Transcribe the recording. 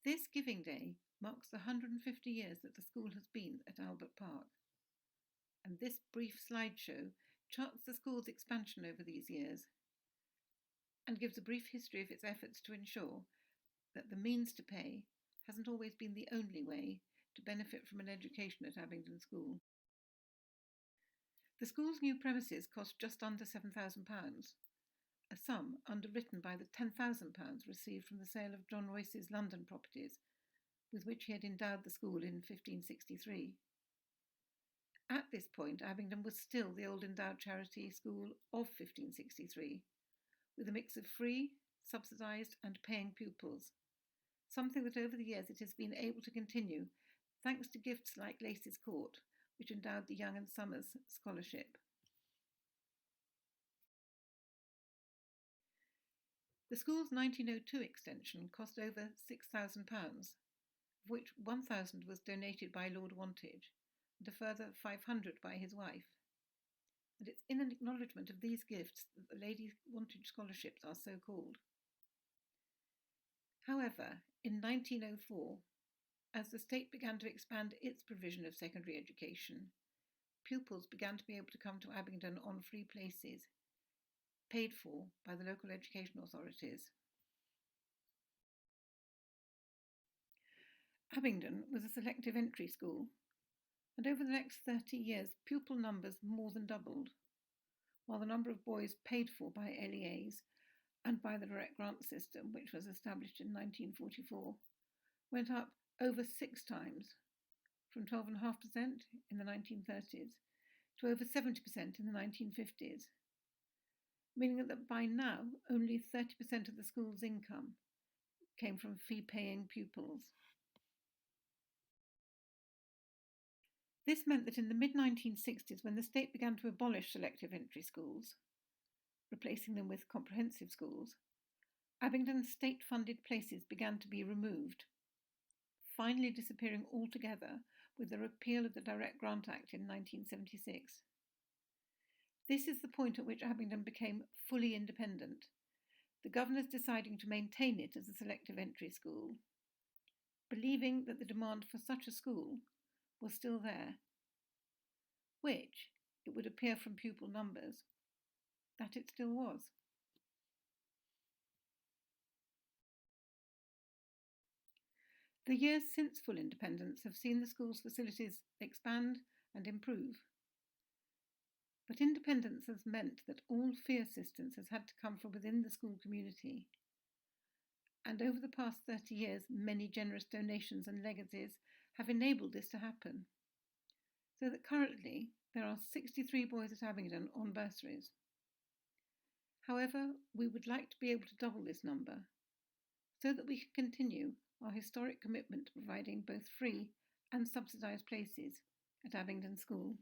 This Giving Day marks the 150 years that the school has been at Albert Park, and this brief slideshow charts the school's expansion over these years and gives a brief history of its efforts to ensure that the means to pay hasn't always been the only way to benefit from an education at Abingdon School. The school's new premises cost just under £7,000, a sum underwritten by the £10,000 received from the sale of John Royce's London properties, with which he had endowed the school in 1563. At this point, Abingdon was still the old endowed charity school of 1563, with a mix of free, subsidised and paying pupils, something that over the years it has been able to continue thanks to gifts like Lacey's Court, which endowed the Young and Summers Scholarship. The school's 1902 extension cost over £6,000, of which £1,000 was donated by Lord Wantage and a further £500 by his wife. And it's in an acknowledgement of these gifts that the Lady Wantage Scholarships are so called. However, in 1904, as the state began to expand its provision of secondary education, pupils began to be able to come to Abingdon on free places, paid for by the local education authorities. Abingdon was a selective entry school, and over the next 30 years pupil numbers more than doubled, while the number of boys paid for by LEAs and by the direct grant system, which was established in 1944, went up over 6 times, from 12.5% in the 1930s to over 70% in the 1950s, meaning that by now only 30% of the school's income came from fee-paying pupils. This meant that in the mid-1960s, when the state began to abolish selective entry schools, replacing them with comprehensive schools, Abingdon's state-funded places began to be removed, finally disappearing altogether with the repeal of the Direct Grant Act in 1976. This is the point at which Abingdon became fully independent, the governors deciding to maintain it as a selective entry school, believing that the demand for such a school was still there, which, it would appear from pupil numbers, that it still was. The years since full independence have seen the school's facilities expand and improve. But independence has meant that all fee assistance has had to come from within the school community. And over the past 30 years, many generous donations and legacies have enabled this to happen, so that currently there are 63 boys at Abingdon on bursaries. However, we would like to be able to double this number, so that we can continue our historic commitment to providing both free and subsidised places at Abingdon School.